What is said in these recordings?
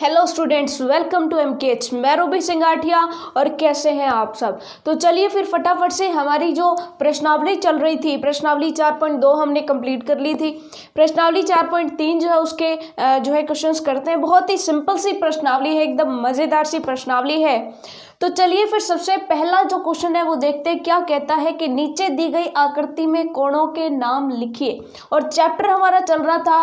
Hello students, welcome to MKH. मैं Ruby सिंगाठिया। और कैसे हैं आप सब? तो चलिए फिर फटाफट से हमारी जो प्रश्नावली चल रही थी, प्रश्नावली 4.2 हमने कंप्लीट कर ली थी। प्रश्नावली 4.3 जो है उसके जो है क्वेश्चंस करते हैं। बहुत ही सिंपल सी प्रश्नावली है, एकदम मज़ेदार सी प्रश्नावली है। तो चलिए फिर सबसे पहला जो क्वेश्चन है वो देखते हैं क्या कहता है कि नीचे दी गई आकृति में कोणों के नाम लिखिए। और चैप्टर हमारा चल रहा था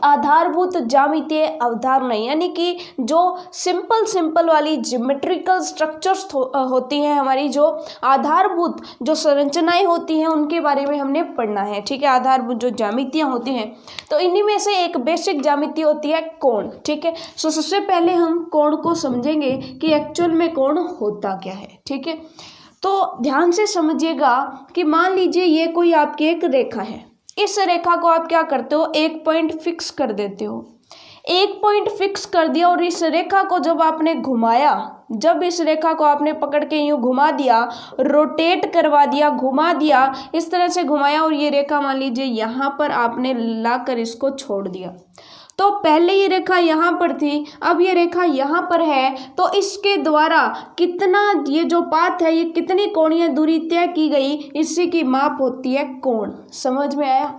आधारभूत ज्यामितीय अवधारणा, यानी कि जो सिंपल वाली ज्योमेट्रिकल स्ट्रक्चर्स होती हैं, हमारी जो आधारभूत जो संरचनाएं होती हैं उनके बारे में हमने पढ़ना है। ठीक है, आधारभूत जो ज्यामितियां होती हैं, तो इन्हीं में से एक बेसिक ज्यामिति होती है कोण। ठीक है, सो सबसे पहले हम कोण को समझेंगे कि एक्चुअल में कोण होता क्या है। ठीक है, तो ध्यान से समझिएगा कि मान लीजिए ये कोई आपकी एक रेखा है। इस रेखा को आप क्या करते हो, एक पॉइंट फिक्स कर देते हो। एक पॉइंट फिक्स कर दिया और इस रेखा को जब आपने घुमाया, जब इस रेखा को आपने पकड़ के यूं घुमा दिया, रोटेट करवा दिया, घुमा दिया, इस तरह से घुमाया और ये रेखा मान लीजिए यहाँ पर आपने लाकर इसको छोड़ दिया। तो पहले ये रेखा यहाँ पर थी, अब ये रेखा यहाँ पर है, तो इसके द्वारा कितना, ये जो पाथ है, ये कितनी कोणीय दूरी तय की गई, इसी की माप होती है कोण। समझ में आया?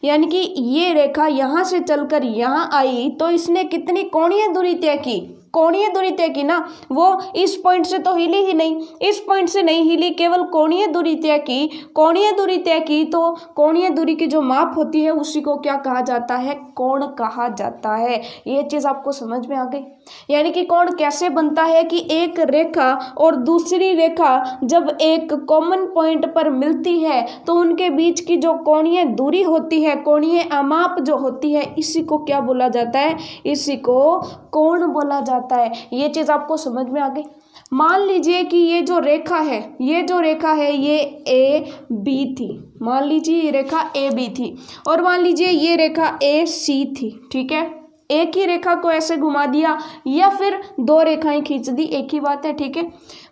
यानी कि ये रेखा यहाँ से चलकर यहाँ आई तो इसने कितनी कोणीय दूरी तय की, कोणीय दूरी तय की ना। वो इस पॉइंट से तो हिली ही नहीं, इस पॉइंट से नहीं हिली, केवल कोणीय दूरी तय की। कोणीय दूरी तय की तो कोणीय दूरी की जो माप होती है उसी को क्या कहा जाता है, कोण कहा जाता है। ये चीज़ आपको समझ में आ गई? यानी कि कोण कैसे बनता है कि एक रेखा और दूसरी रेखा जब एक कॉमन पॉइंट पर मिलती है तो उनके बीच की जो कोणीय दूरी होती है, कोणीय आमाप जो होती है, इसी को क्या बोला जाता है, इसी को कोण बोला जाता है। ये चीज़ आपको समझ में आ गई? मान लीजिए कि ये जो रेखा है, ये ए बी थी। मान लीजिए ये रेखा ए बी थी और मान लीजिए ये रेखा ए सी थी। ठीक है, एक ही रेखा को ऐसे घुमा दिया या फिर दो रेखाएं खींच दी, एक ही बात है। ठीक है,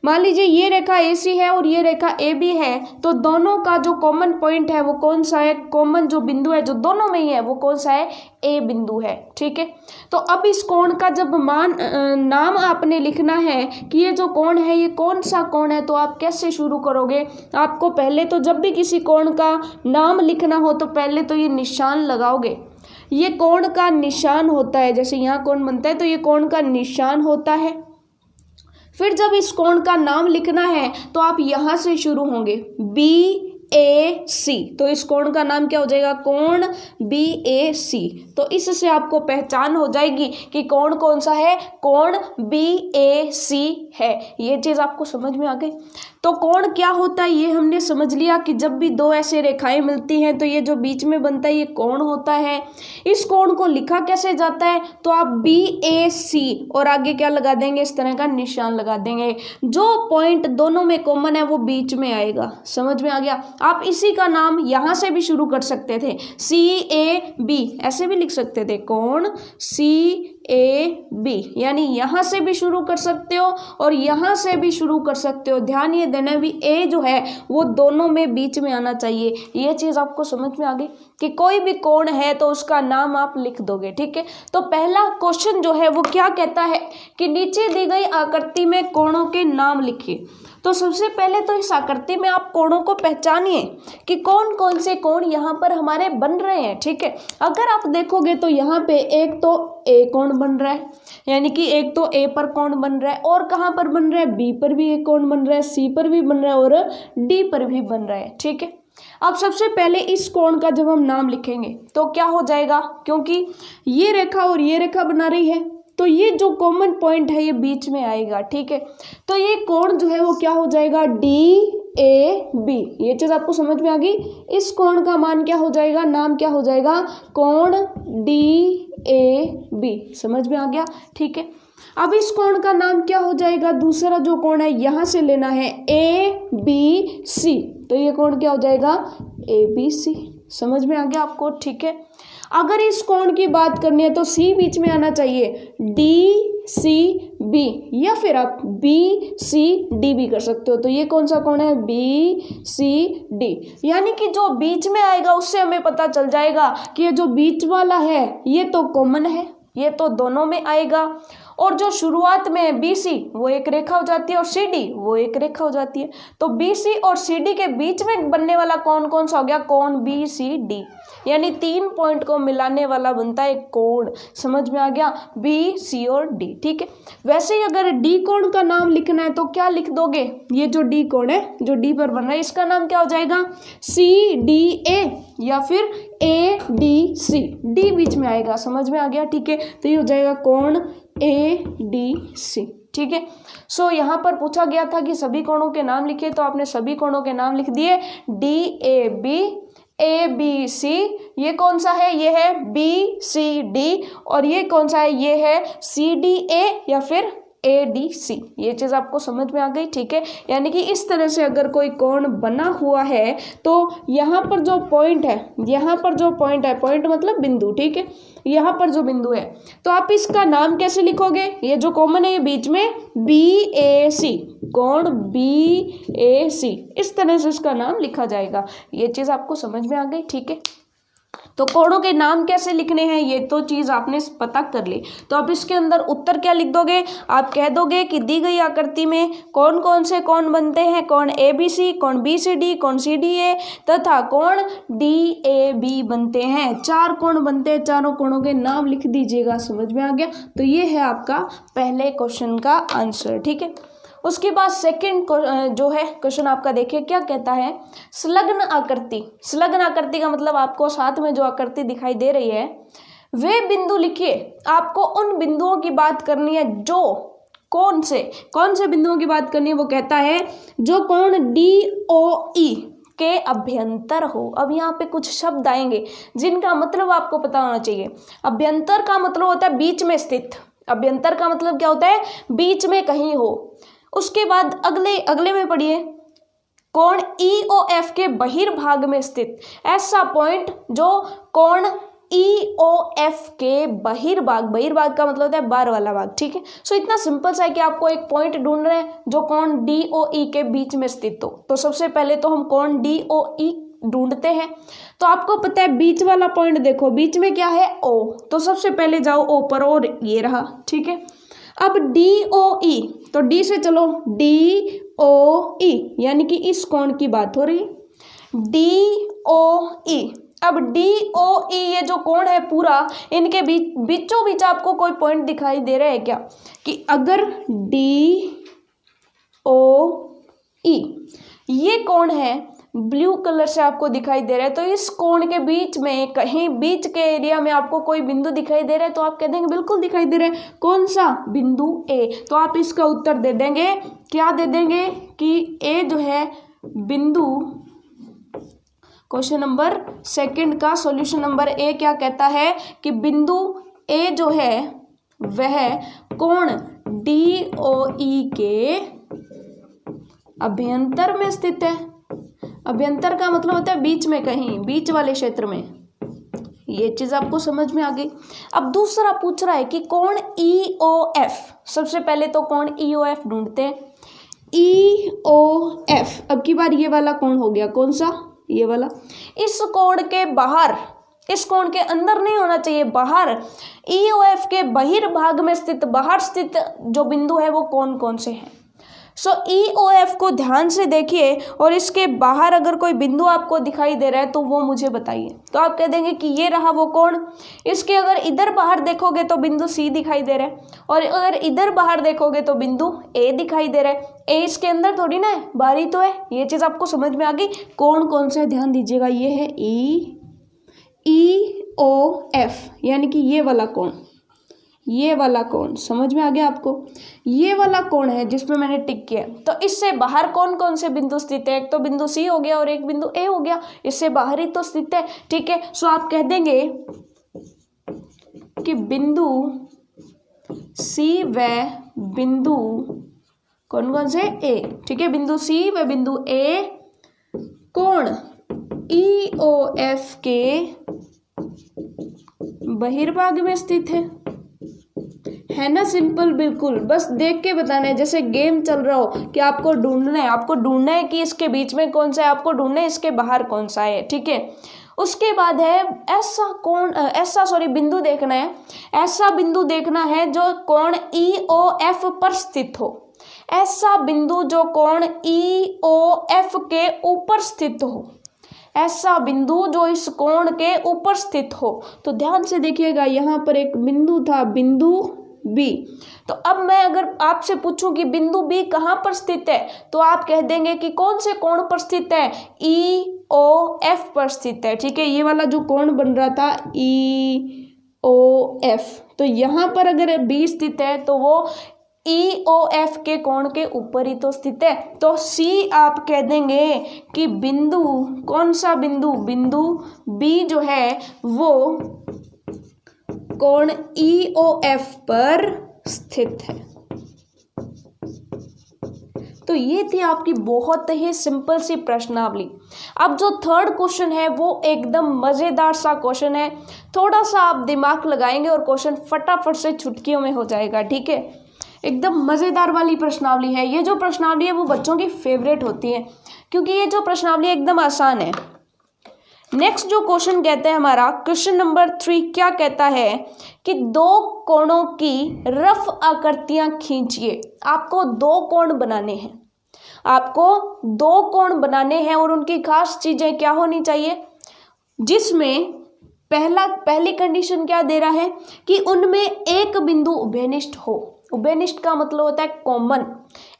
मान लीजिए ये रेखा ए सी है और ये रेखा ए बी है, तो दोनों का जो कॉमन पॉइंट है वो कौन सा है, कॉमन जो बिंदु है जो दोनों में ही है वो कौन सा है, ए बिंदु है। ठीक है, तो अब इस कोण का जब नाम आपने लिखना है कि ये जो कोण है ये कौन सा कोण है, तो आप कैसे शुरू करोगे? आपको पहले तो जब भी किसी कोण का नाम लिखना हो तो पहले तो ये निशान लगाओगे। ये कोण का निशान होता है, जैसे यहाँ कोण बनता है तो ये कोण का निशान होता है। फिर जब इस कोण का नाम लिखना है तो आप यहाँ से शुरू होंगे, बी ए सी। तो इस कोण का नाम क्या हो जाएगा, कोण बी ए सी। तो इससे आपको पहचान हो जाएगी कि कोण कौन सा है, कोण बी ए सी है। ये चीज़ आपको समझ में आ गई? तो कोण क्या होता है ये हमने समझ लिया कि जब भी दो ऐसे रेखाएं मिलती हैं तो ये जो बीच में बनता है ये कोण होता है। इस कोण को लिखा कैसे जाता है, तो आप बी ए सी और आगे क्या लगा देंगे, इस तरह का निशान लगा देंगे। जो पॉइंट दोनों में कॉमन है वो बीच में आएगा। समझ में आ गया? आप इसी का नाम यहाँ से भी शुरू कर सकते थे, सी ए बी ऐसे भी लिख सकते थे, कोण सी ए बी, यानी यहाँ से भी शुरू कर सकते हो और यहाँ से भी शुरू कर सकते हो। ध्यान ये देना भी ए जो है वो दोनों में बीच में आना चाहिए। ये चीज़ आपको समझ में आ गई कि कोई भी कोण है तो उसका नाम आप लिख दोगे। ठीक है, तो पहला क्वेश्चन जो है वो क्या कहता है कि नीचे दी गई आकृति में कोणों के नाम लिखिए। तो सबसे पहले तो इस आकृति में आप कोणों को पहचानिए कि कौन कौन से कोण यहाँ पर हमारे बन रहे हैं। ठीक है, अगर आप देखोगे तो यहाँ पे एक तो ए कोण बन रहा है, यानी कि एक तो ए पर कोण बन रहा है, और कहाँ पर बन रहा है, बी पर भी एक कोण बन रहा है, सी पर भी बन रहा है और डी पर भी बन रहा है। ठीक है, अब सबसे पहले इस कोण का जब हम नाम लिखेंगे तो क्या हो जाएगा, क्योंकि ये रेखा और ये रेखा बना रही है तो ये जो कॉमन पॉइंट है ये बीच में आएगा। ठीक है, तो ये कोण जो है वो क्या हो जाएगा, डी ए बी। ये चीज़ आपको समझ में आ गई? इस कोण का मान क्या हो जाएगा, नाम क्या हो जाएगा, कोण डी ए बी। समझ में आ गया? ठीक है, अब इस कोण का नाम क्या हो जाएगा, दूसरा जो कोण है यहाँ से लेना है, ए बी सी। तो ये कोण क्या हो जाएगा, ए बी सी। समझ में आ गया आपको? ठीक है, अगर इस कोण की बात करनी है तो सी बीच में आना चाहिए, डी सी बी, या फिर आप बी सी डी भी कर सकते हो। तो ये कौन सा कोण है, बी सी डी, यानी कि जो बीच में आएगा उससे हमें पता चल जाएगा कि ये जो बीच वाला है ये तो कॉमन है, ये तो दोनों में आएगा। और जो शुरुआत में BC वो एक रेखा हो जाती है और CD वो एक रेखा हो जाती है। तो BC और CD के बीच में बनने वाला कौन कौन सा हो गया, कोण BCD, यानी 3 पॉइंट को मिलाने वाला बनता है कोण। समझ में आ गया, BC और D। ठीक है, वैसे ही अगर D कोण का नाम लिखना है तो क्या लिख दोगे, ये जो D कोण है जो D पर बन रहा है इसका नाम क्या हो जाएगा, CDA या फिर ADC, D बीच में आएगा। समझ में आ गया, ठीक है, तो ये हो जाएगा कोण ADC। ठीक है, सो यहाँ पर पूछा गया था कि सभी कोणों के नाम लिखे, तो आपने सभी कोणों के नाम लिख दिए, DAB, ABC, ये कौन सा है, ये है BCD, और ये कौन सा है, ये है CDA या फिर ADC। ये चीज़ आपको समझ में आ गई। ठीक है, यानी कि इस तरह से अगर कोई कोण बना हुआ है तो यहाँ पर जो पॉइंट है, यहाँ पर जो पॉइंट है, पॉइंट मतलब बिंदु, ठीक है, यहाँ पर जो बिंदु है तो आप इसका नाम कैसे लिखोगे, ये जो कॉमन है ये बीच में BAC, कोण BAC, इस तरह से इसका नाम लिखा जाएगा। ये चीज़ आपको समझ में आ गई। ठीक है, तो कोणों के नाम कैसे लिखने हैं ये तो चीज़ आपने पता कर ली। तो अब इसके अंदर उत्तर क्या लिख दोगे, आप कह दोगे कि दी गई आकृति में कौन कौन से कोण बनते हैं, कोण ABC, कोण BCD, कोण CDA तथा कोण DAB बनते हैं। 4 कोण बनते हैं, चारों कोणों के नाम लिख दीजिएगा। समझ में आ गया, तो ये है आपका पहले क्वेश्चन का आंसर। ठीक है, उसके बाद सेकंड जो है क्वेश्चन आपका, देखिए क्या कहता है, संलग्न आकृति। संलग्न आकृति का मतलब आपको साथ में जो आकृति दिखाई दे रही है वे बिंदु लिखिए। आपको उन बिंदुओं की बात करनी है जो कौन से बिंदुओं की बात करनी है, वो कहता है जो कोण DOE के अभ्यंतर हो। अब यहाँ पे कुछ शब्द आएंगे जिनका मतलब आपको पता होना चाहिए। अभ्यंतर का मतलब होता है बीच में स्थित, अभ्यंतर का मतलब क्या होता है, बीच में कहीं हो। उसके बाद अगले में पढ़िए, कोण EOF के बहिर्भाग में स्थित, ऐसा पॉइंट जो कोण EOF के बहिर्भाग का मतलब होता है बाहर वाला भाग। ठीक है, सो इतना सिंपल सा है कि आपको एक पॉइंट ढूंढ रहे हैं जो कोण DOE के बीच में स्थित हो। तो सबसे पहले तो हम कोण DOE ढूंढते हैं। तो आपको पता है बीच वाला पॉइंट देखो, बीच में क्या है, O, तो सबसे पहले जाओ O पर, और ये रहा। ठीक है, अब DOE, तो D से चलो, DOE यानी कि इस कोण की बात हो रही है, DOE। अब DOE ये जो कोण है पूरा, इनके बीचों बीच आपको कोई पॉइंट दिखाई दे रहा है क्या, कि अगर DOE ये कोण है, ब्लू कलर से आपको दिखाई दे रहा है, तो इस कोण के बीच में कहीं बीच के एरिया में आपको कोई बिंदु दिखाई दे रहा है, तो आप कह देंगे बिल्कुल दिखाई दे रहा है, कौन सा, बिंदु A। तो आप इसका उत्तर दे देंगे, क्या दे देंगे कि A जो है बिंदु, क्वेश्चन नंबर सेकंड का सॉल्यूशन नंबर A क्या कहता है कि बिंदु A जो है वह कोण DOE के अभ्यंतर में स्थित है। अभ्यंतर का मतलब होता है बीच में कहीं, बीच वाले क्षेत्र में। ये चीज आपको समझ में आ गई। अब दूसरा पूछ रहा है कि कोण EOF, सबसे पहले तो कोण EOF ढूंढते हैं। EOF, अब की बार ये वाला कोण हो गया, कौन सा, ये वाला। इस कोण के बाहर, इस कोण के अंदर नहीं होना चाहिए, बाहर, EOF के बहिर्भाग में स्थित, बाहर स्थित जो बिंदु है वो कौन कौन से हैं। सो EOF को ध्यान से देखिए और इसके बाहर अगर कोई बिंदु आपको दिखाई दे रहा है तो वो मुझे बताइए। तो आप कह देंगे कि ये रहा वो कोण। इसके अगर इधर बाहर देखोगे तो बिंदु C दिखाई दे रहा है, और अगर इधर बाहर देखोगे तो बिंदु A दिखाई दे रहा है। A इसके अंदर थोड़ी ना है, बाहर ही तो है। ये चीज़ आपको समझ में आ गई। कोण कौन सा है ध्यान दीजिएगा, ये है EOF, यानी कि ये वाला कोण, ये वाला कोण समझ में आ गया आपको। ये वाला कोण है जिसमें मैंने टिक किया। तो इससे बाहर कौन कौन से बिंदु स्थित है, एक तो बिंदु C हो गया और एक बिंदु A हो गया, इससे बाहर ही तो स्थित है। ठीक है, सो आप कह देंगे कि बिंदु C व बिंदु कौन कौन से A। ठीक है, बिंदु C व बिंदु A कोण EOF के बहिर्भाग में स्थित है ना। सिंपल, बिल्कुल, बस देख के बताना है, जैसे गेम चल रहा हो कि आपको ढूंढना है, आपको ढूंढना है कि इसके बीच में कौन सा है, आपको ढूंढना है इसके बाहर कौन सा है। ठीक है, उसके बाद है बिंदु देखना है, ऐसा बिंदु देखना है जो कोण EOF पर स्थित हो, ऐसा बिंदु जो कोण EOF के ऊपर स्थित हो, ऐसा बिंदु जो इस कोण के ऊपर स्थित हो। तो ध्यान से देखिएगा, यहाँ पर एक बिंदु था, बिंदु B। तो अब मैं अगर आपसे पूछूं कि बिंदु B कहाँ पर स्थित है, तो आप कह देंगे कि कौन से कोण पर स्थित है, EOF पर स्थित है। ठीक है, ये वाला जो कोण बन रहा था EOF, तो यहाँ पर अगर B स्थित है तो वो EOF के कोण के ऊपर ही तो स्थित है। तो C आप कह देंगे कि बिंदु, कौन सा बिंदु, बिंदु B जो है वो कोण EOF पर स्थित है। तो ये थी आपकी बहुत ही सिंपल सी प्रश्नावली। अब जो थर्ड क्वेश्चन है वो एकदम मज़ेदार सा क्वेश्चन है, थोड़ा सा आप दिमाग लगाएंगे और क्वेश्चन फटाफट से चुटकियों में हो जाएगा। ठीक है, एकदम मज़ेदार वाली प्रश्नावली है। ये जो प्रश्नावली है वो बच्चों की फेवरेट होती है, क्योंकि ये जो प्रश्नावली एकदम आसान है। नेक्स्ट जो क्वेश्चन कहते हैं हमारा, क्वेश्चन नंबर 3 क्या कहता है कि दो कोणों की रफ आकृतियां खींचिए। आपको दो कोण बनाने हैं, आपको दो कोण बनाने हैं और उनकी खास चीजें क्या होनी चाहिए, जिसमें पहली कंडीशन क्या दे रहा है कि उनमें एक बिंदु उभयनिष्ठ हो। उभयनिष्ठ का मतलब होता है कॉमन,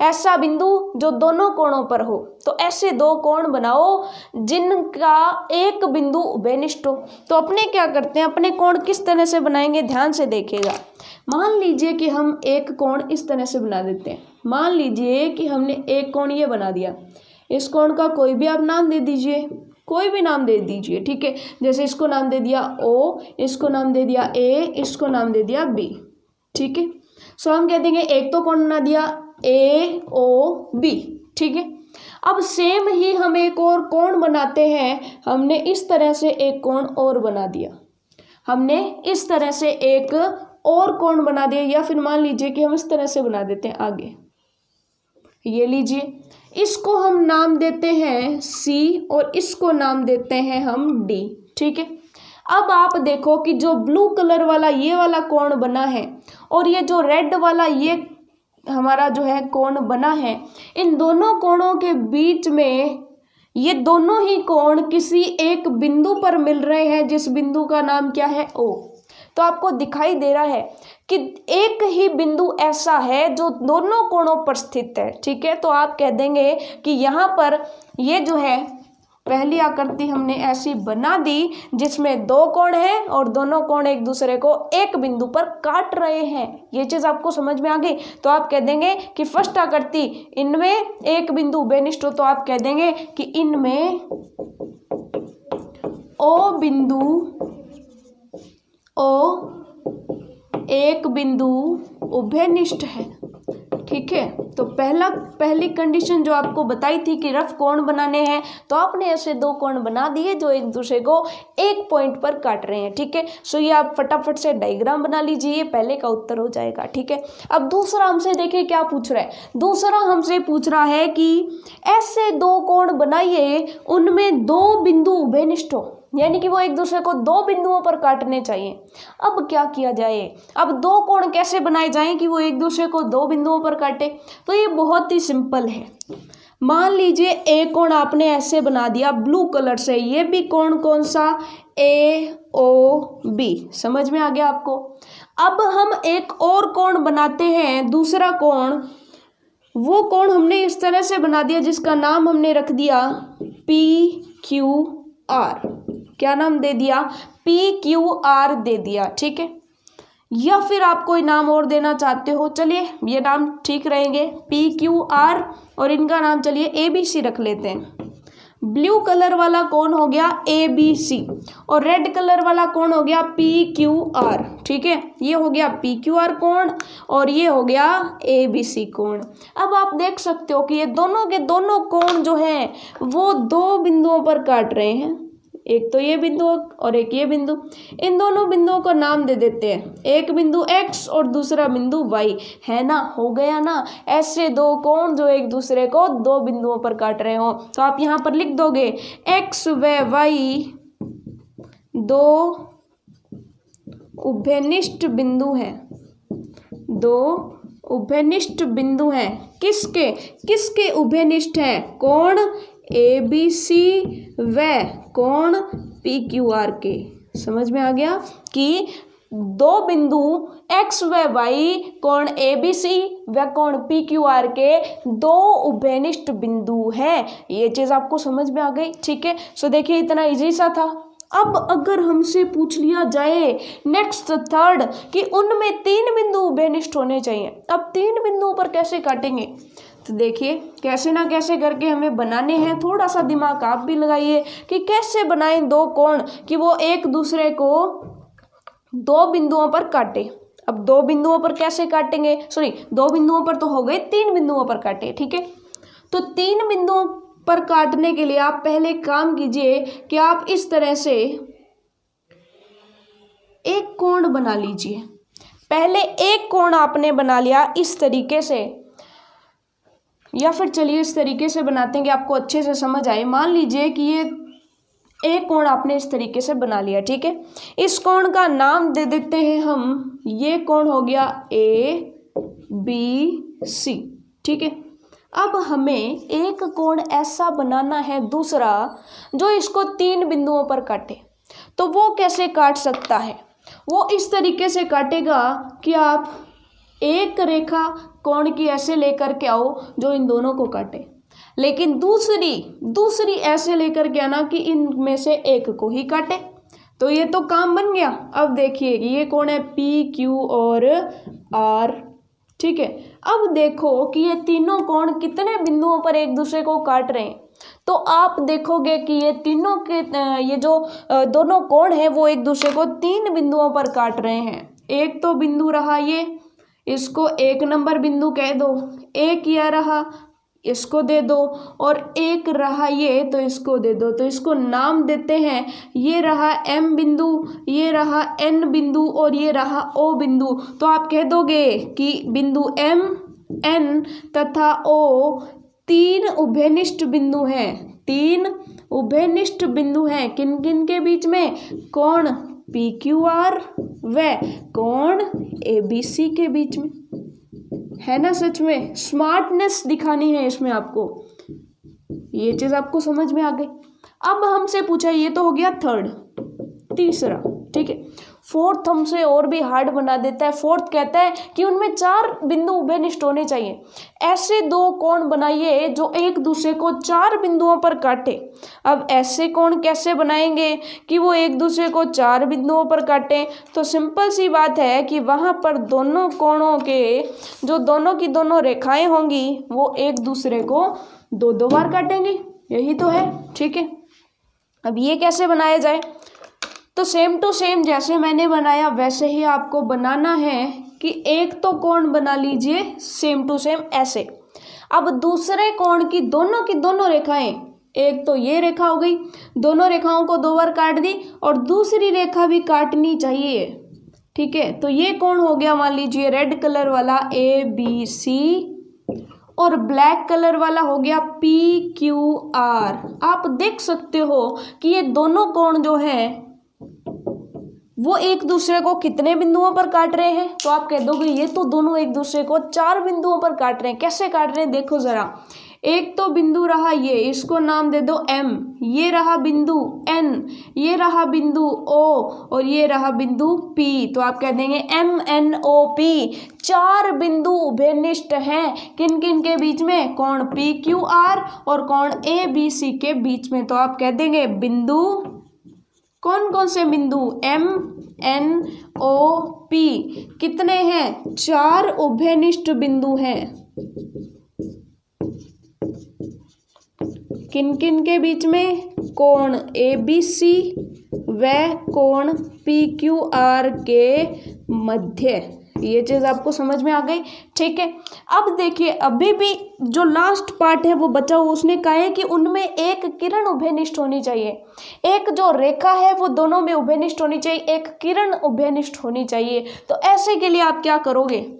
ऐसा बिंदु जो दोनों कोणों पर हो। तो ऐसे दो कोण बनाओ जिनका एक बिंदु उभयनिष्ठ हो। तो अपने क्या करते हैं, अपने कोण किस तरह से बनाएंगे, ध्यान से देखिएगा। मान लीजिए कि हम एक कोण इस तरह से बना देते हैं। मान लीजिए कि हमने एक कोण ये बना दिया, इस कोण का कोई भी आप नाम दे दीजिए, कोई भी नाम दे दीजिए। ठीक है, जैसे इसको नाम दे दिया O, इसको नाम दे दिया A, इसको नाम दे दिया B। ठीक है, सो हम कह देंगे एक तो कोण बना दिया AOB। ठीक है, अब सेम ही हम एक और कोण बनाते हैं। हमने इस तरह से एक कोण और बना दिया, हमने इस तरह से एक और कोण बना दिया, या फिर मान लीजिए कि हम इस तरह से बना देते हैं आगे। ये लीजिए, इसको हम नाम देते हैं C और इसको नाम देते हैं हम D। ठीक है, अब आप देखो कि जो ब्लू कलर वाला ये वाला कोण बना है और ये जो रेड वाला ये हमारा जो है कोण बना है, इन दोनों कोणों के बीच में ये दोनों ही कोण किसी एक बिंदु पर मिल रहे हैं, जिस बिंदु का नाम क्या है O। तो आपको दिखाई दे रहा है कि एक ही बिंदु ऐसा है जो दोनों कोणों पर स्थित है। ठीक है, तो आप कह देंगे कि यहाँ पर ये जो है पहली आकृति हमने ऐसी बना दी जिसमें दो कोण हैं और दोनों कोण एक दूसरे को एक बिंदु पर काट रहे हैं। ये चीज़ आपको समझ में आ गई। तो आप कह देंगे कि फर्स्ट आकृति, इनमें एक बिंदु उभयनिष्ठ हो, तो आप कह देंगे कि इनमें O बिंदु, O एक बिंदु उभयनिष्ठ है। ठीक है, तो पहली कंडीशन जो आपको बताई थी कि रफ कोण बनाने हैं, तो आपने ऐसे दो कोण बना दिए जो एक दूसरे को एक पॉइंट पर काट रहे हैं। ठीक है, सो ये आप फटाफट से डायग्राम बना लीजिए, ये पहले का उत्तर हो जाएगा। ठीक है, अब दूसरा हमसे देखिए क्या पूछ रहा है। दूसरा हमसे पूछ रहा है कि ऐसे दो कोण बनाइए उनमें दो बिंदु उभयनिष्ठ हो, यानी कि वो एक दूसरे को दो बिंदुओं पर काटने चाहिए। अब क्या किया जाए, अब दो कोण कैसे बनाए जाएं कि वो एक दूसरे को दो बिंदुओं पर काटे। तो ये बहुत ही सिंपल है। मान लीजिए एक कोण आपने ऐसे बना दिया ब्लू कलर से, ये भी कोण कौन सा, AOB। समझ में आ गया आपको। अब हम एक और कोण बनाते हैं, दूसरा कोण, वो कोण हमने इस तरह से बना दिया जिसका नाम हमने रख दिया PQR। क्या नाम दे दिया, PQR दे दिया। ठीक है, या फिर आप कोई नाम और देना चाहते हो, चलिए ये नाम ठीक रहेंगे PQR, और इनका नाम चलिए ABC रख लेते हैं। ब्लू कलर वाला कोण हो गया ABC और रेड कलर वाला कोण हो गया PQR। ठीक है, ये हो गया PQR कोण और ये हो गया ABC कोण। अब आप देख सकते हो कि ये दोनों के दोनों कोण जो हैं वो दो बिंदुओं पर काट रहे हैं, एक तो ये बिंदु और एक ये बिंदु। इन दोनों बिंदुओं को नाम दे देते हैं, एक बिंदु X और दूसरा बिंदु Y, है ना, हो गया ना। ऐसे दो कोण जो एक दूसरे को दो बिंदुओं पर काट रहे हो, तो आप यहाँ पर लिख दोगे X व Y दो उभयनिष्ठ बिंदु हैं, दो उभयनिष्ठ बिंदु हैं। किसके किसके उभयनिष्ठ हैं? कोण ABC व कोण PQR के। समझ में आ गया कि दो बिंदु x व y कोण ABC व कोण PQR के दो उभयनिष्ठ बिंदु हैं। ये चीज आपको समझ में आ गई, ठीक है। सो देखिए इतना इजी सा था। अब अगर हमसे पूछ लिया जाए नेक्स्ट थर्ड कि उनमें तीन बिंदु उभयनिष्ठ होने चाहिए, अब तीन बिंदुओं पर कैसे काटेंगे? तो देखिए कैसे ना कैसे करके हमें बनाने हैं। थोड़ा सा दिमाग आप भी लगाइए कि कैसे बनाएं दो कोण कि वो एक दूसरे को दो बिंदुओं पर काटे। अब दो बिंदुओं पर कैसे काटेंगे? सॉरी, दो बिंदुओं पर तो हो गए, तीन बिंदुओं पर काटे, ठीक है। तो तीन बिंदुओं पर काटने के लिए आप पहले काम कीजिए कि आप इस तरह से एक कोण बना लीजिए। पहले एक कोण आपने बना लिया इस तरीके से, या फिर चलिए इस तरीके से बनाते हैं कि आपको अच्छे से समझ आए। मान लीजिए कि ये एक कोण आपने इस तरीके से बना लिया, ठीक है। इस कोण का नाम दे देते हैं हम, ये कोण हो गया ABC, ठीक है। अब हमें एक कोण ऐसा बनाना है दूसरा जो इसको तीन बिंदुओं पर काटे। तो वो कैसे काट सकता है? वो इस तरीके से काटेगा कि आप एक रेखा कोण की ऐसे लेकर के आओ जो इन दोनों को काटे, लेकिन दूसरी ऐसे लेकर के आना कि इनमें से एक को ही काटे। तो ये तो काम बन गया। अब देखिए ये कोण है PQ और R, ठीक है। अब देखो कि ये तीनों कोण कितने बिंदुओं पर एक दूसरे को काट रहे हैं। तो आप देखोगे कि ये तीनों के ये जो दोनों कोण हैं वो एक दूसरे को तीन बिंदुओं पर काट रहे हैं। एक तो बिंदु रहा ये, इसको एक नंबर बिंदु कह दो, एक यह रहा, इसको दे दो, और एक रहा ये तो इसको दे दो। तो इसको नाम देते हैं, ये रहा M बिंदु, ये रहा N बिंदु और ये रहा O बिंदु। तो आप कह दोगे कि बिंदु M, N तथा O तीन उभयनिष्ठ बिंदु हैं। तीन उभयनिष्ठ बिंदु हैं किन किन के बीच में? कोण PQR व कोण ABC के बीच में। है ना? सच में स्मार्टनेस दिखानी है इसमें आपको, ये चीज आपको समझ में आ गई। अब हमसे पूछा, ये तो हो गया थर्ड, तीसरा, ठीक है। फोर्थ हमसे और भी हार्ड बना देता है। फोर्थ कहता है कि उनमें चार बिंदु उभयनिष्ठ होने चाहिए। ऐसे दो कोण बनाइए जो एक दूसरे को चार बिंदुओं पर काटे। अब ऐसे कोण कैसे बनाएंगे कि वो एक दूसरे को चार बिंदुओं पर काटे? तो सिंपल सी बात है कि वहाँ पर दोनों कोणों के जो दोनों की दोनों रेखाएं होंगी वो एक दूसरे को दो दो बार काटेंगी। यही तो है, ठीक है। अब ये कैसे बनाया जाए? तो सेम टू सेम जैसे मैंने बनाया वैसे ही आपको बनाना है कि एक तो कोण बना लीजिए सेम टू सेम ऐसे। अब दूसरे कोण की दोनों रेखाएं, एक तो ये रेखा हो गई, दोनों रेखाओं को दो बार काट दी और दूसरी रेखा भी काटनी चाहिए, ठीक है। तो ये कोण हो गया, मान लीजिए रेड कलर वाला ABC और ब्लैक कलर वाला हो गया PQR। आप देख सकते हो कि ये दोनों कोण जो है वो एक दूसरे को कितने बिंदुओं पर काट रहे हैं? तो आप कह दोगे ये तो दोनों एक दूसरे को चार बिंदुओं पर काट रहे हैं। कैसे काट रहे हैं देखो जरा। एक तो बिंदु रहा ये, इसको नाम दे दो M, ये रहा बिंदु N, ये रहा बिंदु O और ये रहा बिंदु P। तो आप कह देंगे MNOP। चार बिंदु उभयनिष्ठ हैं किन किन के बीच में? कोण PQR और कोण ABC के बीच में। तो आप कह देंगे बिंदु, कौन कौन से बिंदु? MNOP कितने हैं? चार उभयनिष्ठ बिंदु हैं। किन किन के बीच में? कोण ABC व कोण PQR के मध्य। ये चीज आपको समझ में आ गई, ठीक है। अब देखिए अभी भी जो लास्ट पार्ट है वो बचा हुआ, उसने कहा है कि उनमें एक किरण उभयनिष्ठ होनी चाहिए। एक जो रेखा है वो दोनों में उभयनिष्ठ होनी चाहिए, एक किरण उभयनिष्ठ होनी चाहिए। तो ऐसे के लिए आप क्या करोगे?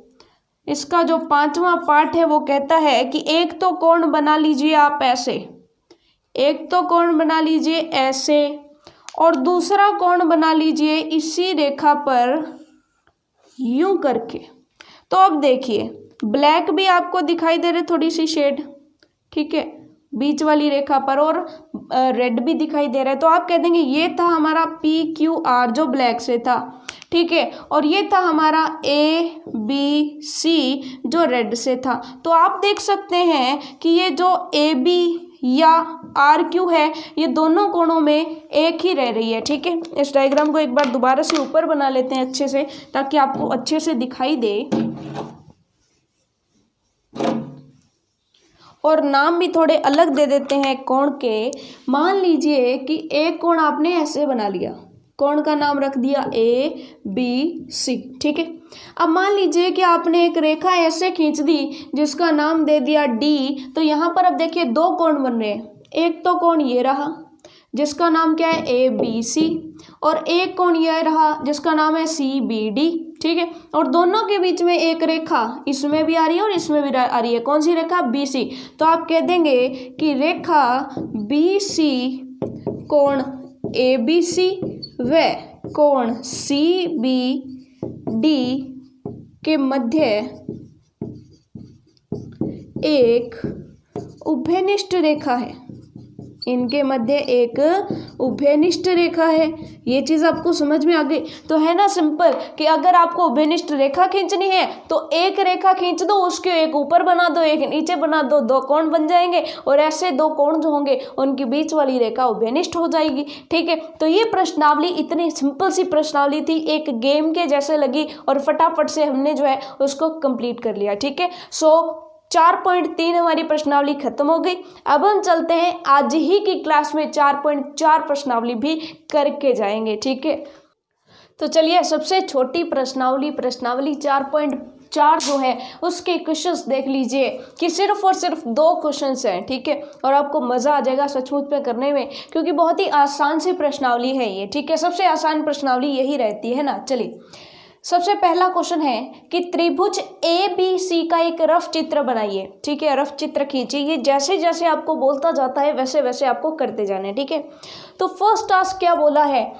इसका जो पांचवा पार्ट है वो कहता है कि एक तो कोण बना लीजिए आप ऐसे, एक तो कोण बना लीजिए ऐसे, और दूसरा कोण बना लीजिए इसी रेखा पर यूं करके। तो अब देखिए ब्लैक भी आपको दिखाई दे रहे थोड़ी सी शेड, ठीक है, बीच वाली रेखा पर, और रेड भी दिखाई दे रहा है। तो आप कह देंगे ये था हमारा PQR जो ब्लैक से था, ठीक है, और ये था हमारा ABC जो रेड से था। तो आप देख सकते हैं कि ये जो AB या RQ है ये दोनों कोणों में एक ही रह रही है, ठीक है। इस डायग्राम को एक बार दोबारा से ऊपर बना लेते हैं अच्छे से, ताकि आपको अच्छे से दिखाई दे, और नाम भी थोड़े अलग दे देते हैं कोण के। मान लीजिए कि एक कोण आपने ऐसे बना लिया, कोण का नाम रख दिया ABC, ठीक है। अब मान लीजिए कि आपने एक रेखा ऐसे खींच दी जिसका नाम दे दिया D। तो यहाँ पर अब देखिए दो कोण बन रहे हैं, एक तो कोण ये रहा जिसका नाम क्या है ABC, और एक कोण ये रहा जिसका नाम है CBD, ठीक है। और दोनों के बीच में एक रेखा इसमें भी आ रही है और इसमें भी आ रही है, कौन सी रेखा? BC। तो आप कह देंगे कि रेखा BC कोण ABC व कोण CBD के मध्य एक उभयनिष्ठ रेखा है, इनके मध्य एक उभयनिष्ठ रेखा है। ये चीज़ आपको समझ में आ गई तो है ना सिंपल, कि अगर आपको उभयनिष्ठ रेखा खींचनी है तो एक रेखा खींच दो, उसके एक ऊपर बना दो एक नीचे बना दो, दो कोण बन जाएंगे, और ऐसे दो कोण जो होंगे उनके बीच वाली रेखा उभयनिष्ठ हो जाएगी, ठीक है। तो ये प्रश्नावली इतनी सिंपल सी प्रश्नावली थी, एक गेम के जैसे लगी, और फटाफट से हमने जो है उसको कंप्लीट कर लिया, ठीक है। सो 4.3 हमारी प्रश्नावली खत्म हो गई। अब हम चलते हैं आज ही की क्लास में 4.4 प्रश्नावली भी करके जाएंगे, ठीक है। तो चलिए सबसे छोटी प्रश्नावली 4.4 जो है उसके क्वेश्चंस देख लीजिए, कि सिर्फ और सिर्फ 2 क्वेश्चंस हैं, ठीक है, और आपको मज़ा आ जाएगा सचमुच में करने में, क्योंकि बहुत ही आसान सी प्रश्नावली है ये, ठीक है। सबसे आसान प्रश्नावली यही रहती है ना। चलिए सबसे पहला क्वेश्चन है कि त्रिभुज ABC का एक रफ चित्र बनाइए, ठीक है, रफ चित्र खींचिए। ये जैसे जैसे आपको बोलता जाता है वैसे वैसे आपको करते जाना है, ठीक है। तो फर्स्ट टास्क क्या बोला है,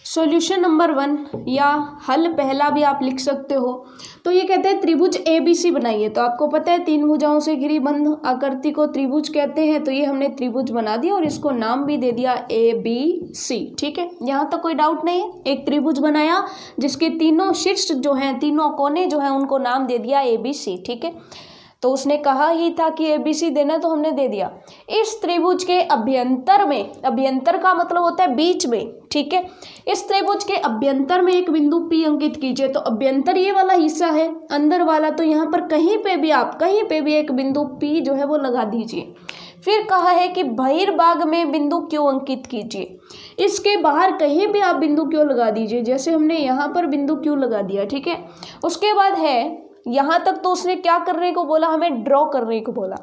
सॉल्यूशन नंबर 1 या हल पहला भी आप लिख सकते हो। तो ये कहते हैं त्रिभुज ABC बनाइए। तो आपको पता है 3 भुजाओं से घिरी बंद आकृति को त्रिभुज कहते हैं। तो ये हमने त्रिभुज बना दिया और इसको नाम भी दे दिया ABC, ठीक है। यहाँ तक कोई डाउट नहीं है। एक त्रिभुज बनाया जिसके तीनों शीर्ष जो हैं, तीनों कोने जो हैं, उनको नाम दे दिया ABC, ठीक है। तो उसने कहा ही था कि ABC देना, तो हमने दे दिया। इस त्रिभुज के अभ्यंतर में, अभ्यंतर का मतलब होता है बीच में, ठीक है। इस त्रिभुज के अभ्यंतर में एक बिंदु P अंकित कीजिए। तो अभ्यंतर ये वाला हिस्सा है, अंदर वाला, तो यहाँ पर कहीं पे भी आप कहीं पे भी एक बिंदु P जो है वो लगा दीजिए। फिर कहा है कि बहिर्भाग में बिंदु Q अंकित कीजिए। इसके बाहर कहीं भी आप बिंदु Q लगा दीजिए, जैसे हमने यहाँ पर बिंदु Q लगा दिया, ठीक है। उसके बाद है यहाँ तक तो उसने क्या करने को बोला, हमें ड्रॉ करने को बोला।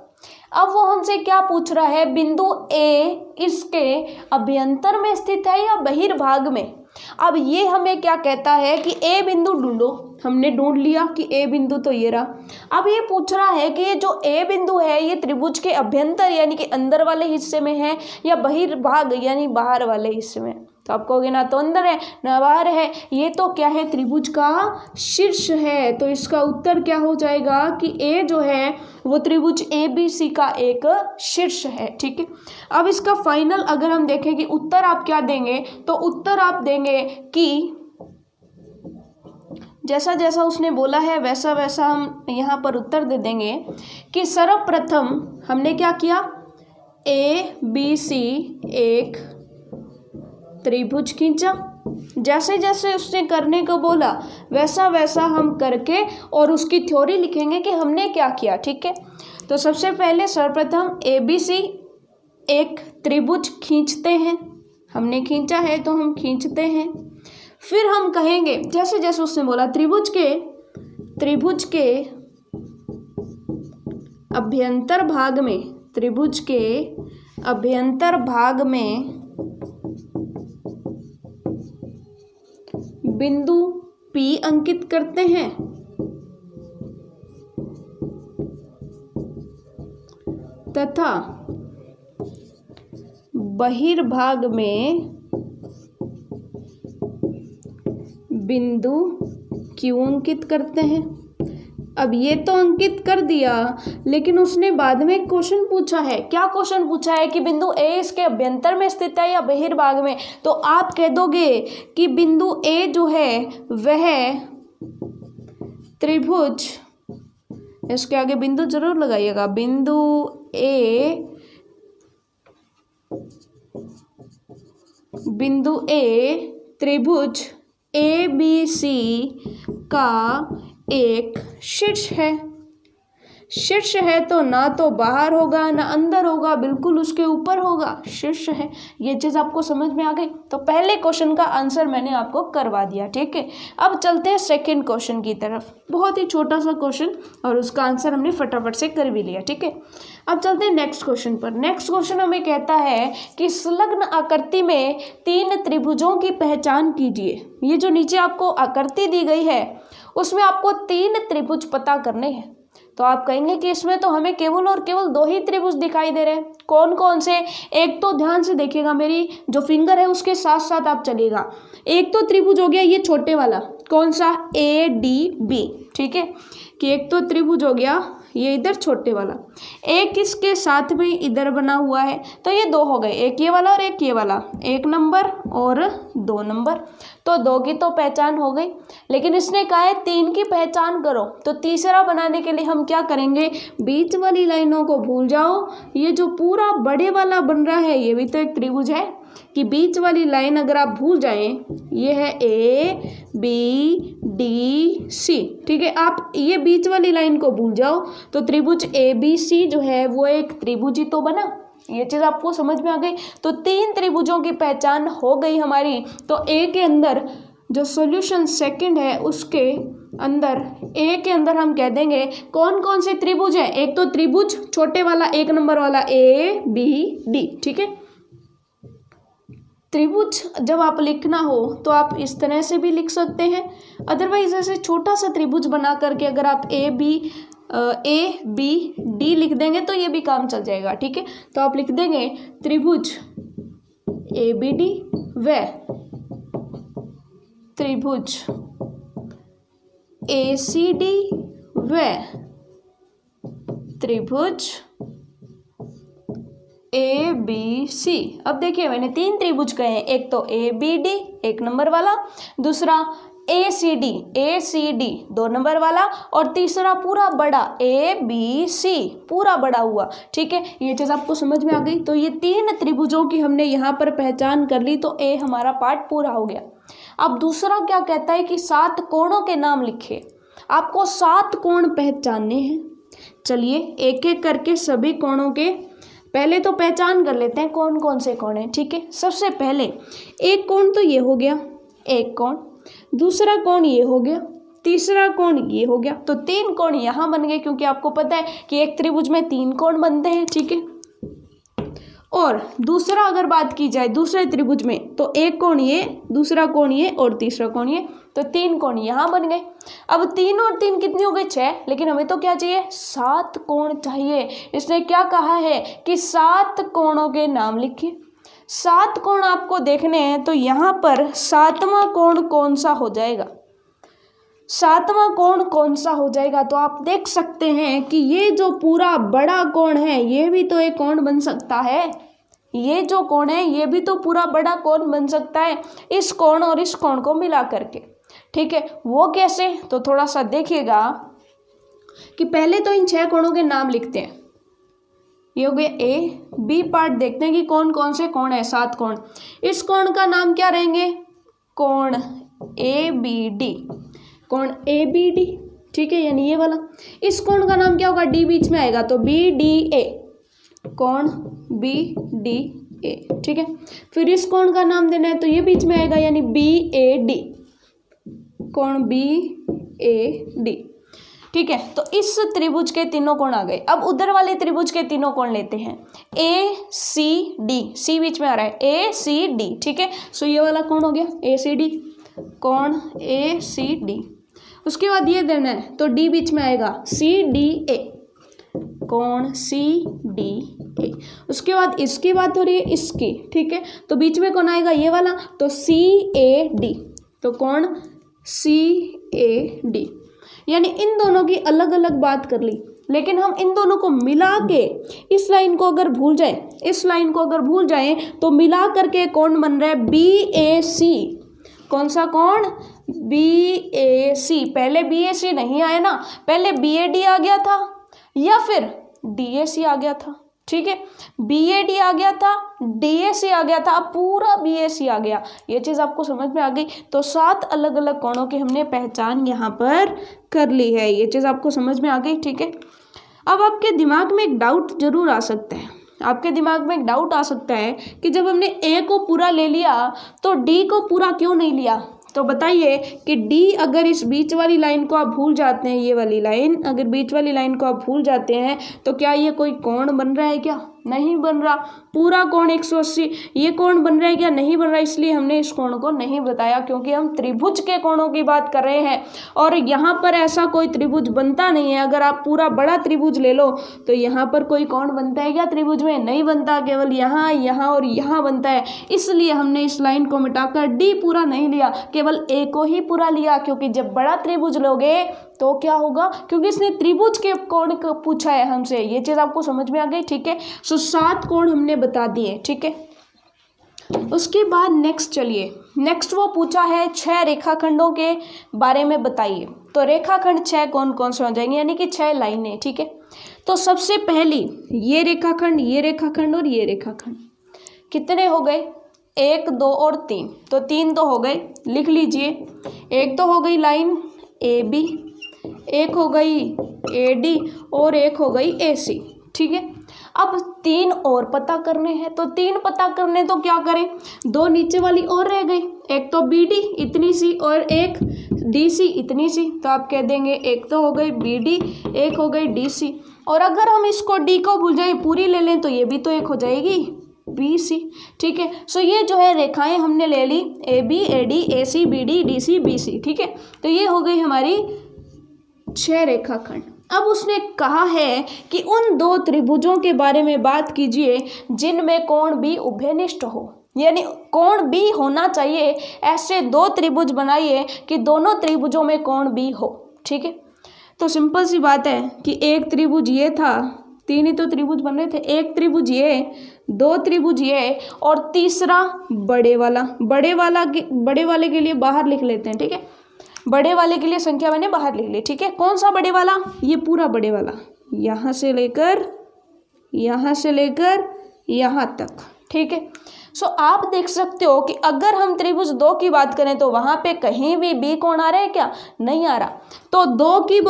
अब वो हमसे क्या पूछ रहा है, बिंदु A इसके अभ्यंतर में स्थित है या बहिर्भाग में। अब ये हमें क्या कहता है कि A बिंदु ढूंढो। हमने ढूंढ लिया कि A बिंदु तो ये रहा। अब ये पूछ रहा है कि ये जो A बिंदु है ये त्रिभुज के अभ्यंतर यानी कि अंदर वाले हिस्से में है या बहिर्भाग यानी बाहर वाले हिस्से में। तो आप कहोगे ना तो अंदर है ना बाहर है, ये तो क्या है, त्रिभुज का शीर्ष है। तो इसका उत्तर क्या हो जाएगा कि A जो है वो त्रिभुज ABC का एक शीर्ष है, ठीक है। अब इसका फाइनल अगर हम देखें कि उत्तर आप क्या देंगे, तो उत्तर आप देंगे कि जैसा जैसा उसने बोला है वैसा वैसा हम यहाँ पर उत्तर दे देंगे कि सर्वप्रथम हमने क्या किया, ABC एक त्रिभुज खींचा। जैसे जैसे उसने करने को बोला वैसा वैसा हम करके और उसकी थ्योरी लिखेंगे कि हमने क्या किया, ठीक है। तो सबसे पहले सर्वप्रथम ABC एक त्रिभुज खींचते हैं, हमने खींचा है तो हम खींचते हैं। फिर हम कहेंगे जैसे जैसे उसने बोला त्रिभुज के अभ्यंतर भाग में, त्रिभुज के अभ्यंतर भाग में बिंदु P अंकित करते हैं तथा बहिर्भाग में बिंदु क्यों अंकित करते हैं। अब ये तो अंकित कर दिया, लेकिन उसने बाद में एक क्वेश्चन पूछा है। क्या क्वेश्चन पूछा है कि बिंदु ए इसके अभ्यंतर में स्थित है या बहिर्भाग में। तो आप कह दोगे कि बिंदु ए जो है वह त्रिभुज, इसके आगे बिंदु जरूर लगाइएगा, बिंदु ए त्रिभुज ABC का एक शीर्ष है। शीर्ष है तो ना तो बाहर होगा ना अंदर होगा, बिल्कुल उसके ऊपर होगा, शीर्ष है। ये चीज़ आपको समझ में आ गई। तो पहले क्वेश्चन का आंसर मैंने आपको करवा दिया, ठीक है। अब चलते हैं सेकंड क्वेश्चन की तरफ। बहुत ही छोटा सा क्वेश्चन और उसका आंसर हमने फटाफट से कर भी लिया, ठीक है। अब चलते हैं नेक्स्ट क्वेश्चन पर। नेक्स्ट क्वेश्चन हमें कहता है कि संलग्न आकृति में 3 त्रिभुजों की पहचान कीजिए। ये जो नीचे आपको आकृति दी गई है उसमें आपको 3 त्रिभुज पता करने हैं। तो आप कहेंगे कि इसमें तो हमें केवल और केवल 2 ही त्रिभुज दिखाई दे रहे हैं। कौन कौन से? एक तो ध्यान से देखिएगा, मेरी जो फिंगर है उसके साथ साथ आप चलिएगा। एक तो त्रिभुज हो गया ये छोटे वाला, कौन सा? ADB, ठीक है। कि एक तो त्रिभुज हो गया ये इधर छोटे वाला, एक इसके साथ में इधर बना हुआ है, तो ये 2 हो गए, एक ये वाला और एक ये वाला, 1 नंबर और 2 नंबर। तो 2 की तो पहचान हो गई, लेकिन इसने कहा है 3 की पहचान करो। तो तीसरा बनाने के लिए हम क्या करेंगे? बीच वाली लाइनों को भूल जाओ। ये जो पूरा बड़े वाला बन रहा है ये भी तो एक त्रिभुज है, कि बीच वाली लाइन अगर आप भूल जाएं, ये है ABDC, ठीक है। आप ये बीच वाली लाइन को भूल जाओ तो त्रिभुज ABC जो है वो एक त्रिभुज ही तो बना। ये चीज़ आपको समझ में आ गई। तो 3 त्रिभुजों की पहचान हो गई हमारी। तो A के अंदर जो सॉल्यूशन सेकंड है उसके अंदर A के अंदर हम कह देंगे कौन कौन से त्रिभुज है। एक तो त्रिभुज छोटे वाला 1 नंबर वाला ABD, ठीक है। त्रिभुज जब आप लिखना हो तो आप इस तरह से भी लिख सकते हैं, अदरवाइज ऐसे छोटा सा त्रिभुज बना करके अगर आप ABD लिख देंगे तो ये भी काम चल जाएगा, ठीक है। तो आप लिख देंगे त्रिभुज ABD व त्रिभुज ACD व त्रिभुज ABC। अब देखिए मैंने 3 त्रिभुज कहे हैं, एक तो ABD 1 नंबर वाला, दूसरा ACD 2 नंबर वाला, और तीसरा पूरा बड़ा ABC पूरा बड़ा हुआ, ठीक है। ये चीज़ आपको समझ में आ गई। तो ये 3 त्रिभुजों की हमने यहाँ पर पहचान कर ली, तो A हमारा पार्ट पूरा हो गया। अब दूसरा क्या कहता है कि 7 कोणों के नाम लिखे। आपको 7 कोण पहचानने हैं। चलिए एक एक करके सभी कोणों के पहले तो पहचान कर लेते हैं कौन कौन से कोण हैं, ठीक है। सबसे पहले एक कोण तो ये हो गया, एक कोण, दूसरा कोण ये हो गया, तीसरा कोण ये हो गया। तो 3 कोण यहाँ बन गए, क्योंकि आपको पता है कि एक त्रिभुज में 3 कोण बनते हैं, ठीक है। और दूसरा अगर बात की जाए दूसरे त्रिभुज में, तो एक कोण ये, दूसरा कोण ये और तीसरा कोण ये, तो 3 कोण यहाँ बन गए। अब 3 और 3 कितनी हो गई? 6, लेकिन हमें तो क्या चाहिए? 7 कोण चाहिए। इसने क्या कहा है कि 7 कोणों के नाम लिखिए। 7 कोण आपको देखने हैं, तो यहाँ पर 7वां कोण कौन सा हो जाएगा? 7वां कोण कौन सा हो जाएगा? तो आप देख सकते हैं कि ये जो पूरा बड़ा कोण है ये भी तो एक कोण बन सकता है। ये जो कोण है ये भी तो पूरा बड़ा कोण बन सकता है, इस कोण और इस कोण को मिला करके, ठीक है। वो कैसे? तो थोड़ा सा देखिएगा कि पहले तो इन 6 कोणों के नाम लिखते हैं। ये हो गया A। B पार्ट देखते हैं कि कौन कौन से कोण है, 7 कोण। इस कोण का नाम क्या रहेंगे? कोण ABD, कोण ABD, ठीक है, यानी ये वाला। इस कोण का नाम क्या होगा? D बीच में आएगा तो BDA, कोण BDA, ठीक है। फिर इस कोण का नाम देना है तो ये बीच में आएगा, यानी BAD, कोण BAD, ठीक है। तो इस त्रिभुज के तीनों कोण आ गए। अब उधर वाले त्रिभुज के तीनों कोण लेते हैं, ACD, C बीच में आ रहा है, ACD, ठीक है। सो ये वाला कोण हो गया ACD, कोण ACD। उसके बाद ये देना है तो D बीच में आएगा, CDA, कोण CDA। उसके बाद इसकी बात हो रही है, इसकी, ठीक है। तो बीच में कौन आएगा? ये वाला, तो CAD, तो कोण CAD, यानी इन दोनों की अलग अलग बात कर ली, लेकिन हम इन दोनों को मिला के इस लाइन को अगर भूल जाएं, इस लाइन को अगर भूल जाएं तो मिला करके कौन बन रहा है? BAC। कौन सा कोण? BAC। पहले BAC नहीं आया ना, पहले BAD आ गया था या फिर DAC आ गया था। ठीक है, BAD आ गया था, DAC आ गया था, अब पूरा BAC आ गया। ये चीज़ आपको समझ में आ गई। तो 7 अलग अलग कोणों की हमने पहचान यहाँ पर कर ली है। ये चीज़ आपको समझ में आ गई। ठीक है, अब आपके दिमाग में एक डाउट जरूर आ सकता है, आपके दिमाग में एक डाउट आ सकता है कि जब हमने A को पूरा ले लिया तो D को पूरा क्यों नहीं लिया? तो बताइए कि D अगर इस बीच वाली लाइन को आप भूल जाते हैं, ये वाली लाइन, अगर बीच वाली लाइन को आप भूल जाते हैं तो क्या ये कोई कोण बन रहा है? क्या नहीं बन रहा। पूरा कोण 180, ये कोण बन रहा है क्या? नहीं बन रहा। इसलिए हमने इस कोण को नहीं बताया, क्योंकि हम त्रिभुज के कोणों की बात कर रहे हैं और यहाँ पर ऐसा कोई त्रिभुज बनता नहीं है। अगर आप पूरा बड़ा त्रिभुज ले लो तो यहाँ पर कोई कोण बनता है क्या त्रिभुज में? नहीं बनता, केवल यहाँ, यहाँ और यहाँ बनता है। इसलिए हमने इस लाइन को मिटाकर D पूरा नहीं लिया, केवल A को ही पूरा लिया, क्योंकि जब बड़ा त्रिभुज लोगे तो क्या होगा? क्योंकि इसने त्रिभुज के कोण को पूछा है हमसे। ये चीज़ आपको समझ में आ गई। ठीक है, सो 7 कोण हमने बता दिए। ठीक है, उसके बाद नेक्स्ट चलिए, नेक्स्ट वो पूछा है 6 रेखाखंडों के बारे में बताइए। तो रेखाखंड 6 कौन कौन से हो जाएंगे, यानी कि 6 लाइनें। ठीक है, तो सबसे पहली ये रेखाखंड, ये रेखाखंड और ये रेखाखंड कितने हो गए? 1, 2 और 3। तो 3 तो हो गए, लिख लीजिए। एक तो हो गई लाइन AB, एक हो गई AD और एक हो गई AC। ठीक है, अब 3 और पता करने हैं। तो 3 पता करने तो क्या करें? 2 नीचे वाली और रह गई, एक तो BD इतनी सी और एक DC इतनी सी। तो आप कह देंगे एक तो हो गई BD, एक हो गई DC। और अगर हम इसको D को भूल जाए, पूरी ले लें, तो ये भी तो एक हो जाएगी BC। ठीक है, सो ये जो है रेखाएं हमने ले ली AB, AD, AC, BD, DC, BC। ठीक है, तो ये हो गई हमारी 6 रेखाखंड। अब उसने कहा है कि उन 2 त्रिभुजों के बारे में बात कीजिए जिनमें कोण B उभयनिष्ठ हो, यानी कोण B होना चाहिए। ऐसे 2 त्रिभुज बनाइए कि दोनों त्रिभुजों में कोण B हो। ठीक है, तो सिंपल सी बात है कि एक त्रिभुज ये था, 3 ही तो त्रिभुज बन रहे थे, एक त्रिभुज ये, 2 त्रिभुज ये और तीसरा बड़े वाला। बड़े वाले के लिए बाहर लिख लेते हैं। ठीक है, बड़े वाले के लिए संख्या मैंने बाहर लिख ली। ठीक है, कौन सा बड़े वाला? ये पूरा बड़े वाला, यहाँ से लेकर यहाँ तक। ठीक है, सो आप देख सकते हो कि अगर हम त्रिभुज 2 की बात करें तो वहाँ पे कहीं भी B कोण आ रहा है क्या? नहीं आ रहा। तो 2 की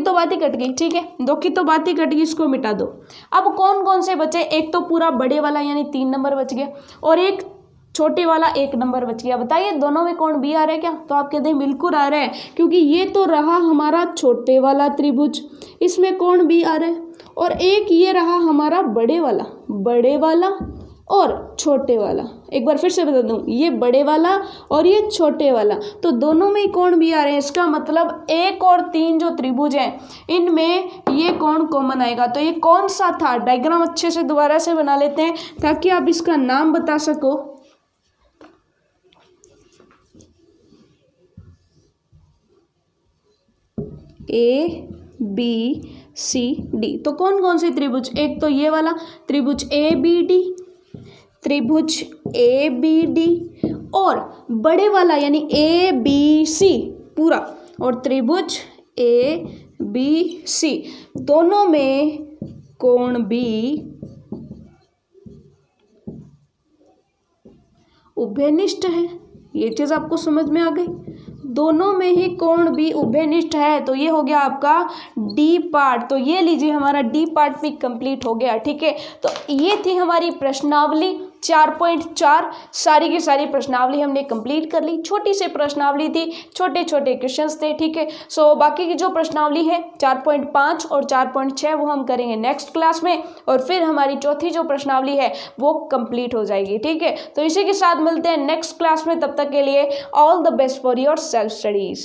तो बात ही कट गई। ठीक है, 2 की तो बात ही कट गई, इसको मिटा दो। अब कौन कौन से बचे? एक तो पूरा बड़े वाला यानी 3 नंबर बच गया, और एक छोटे वाला 1 नंबर बच गया। बताइए दोनों में कोण B आ रहा है क्या? तो आप कहते हैं बिल्कुल आ रहा है, क्योंकि ये तो रहा हमारा छोटे वाला त्रिभुज, इसमें कोण B आ रहा है, और एक ये रहा हमारा बड़े वाला और छोटे वाला। एक बार फिर से बता दूं, ये बड़े वाला और ये छोटे वाला, तो दोनों में ही कोण B आ रहे हैं। इसका मतलब 1 और 3 जो त्रिभुज हैं इनमें ये कोण कॉमन आएगा। तो ये कौन सा था? डायग्राम अच्छे से दोबारा से बना लेते हैं ताकि आप इसका नाम बता सको। ABCD। तो कौन कौन से त्रिभुज? एक तो ये वाला त्रिभुज ABD और बड़े वाला यानी ABC पूरा, और त्रिभुज ABC, दोनों में कोण B उभयनिष्ठ है। ये चीज आपको समझ में आ गई? दोनों में ही कोण B उभयनिष्ठ है। तो ये हो गया आपका D पार्ट। तो ये लीजिए, हमारा D पार्ट भी कंप्लीट हो गया। ठीक है, तो ये थी हमारी प्रश्नावली 4.4। सारी की सारी प्रश्नावली हमने कंप्लीट कर ली। छोटी सी प्रश्नावली थी, छोटे छोटे क्वेश्चंस थे। ठीक है, सो बाकी की जो प्रश्नावली है 4.5 और 4.6 वो हम करेंगे नेक्स्ट क्लास में, और फिर हमारी चौथी जो प्रश्नावली है वो कंप्लीट हो जाएगी। ठीक है, तो इसी के साथ मिलते हैं नेक्स्ट क्लास में। तब तक के लिए all the best for your self studies.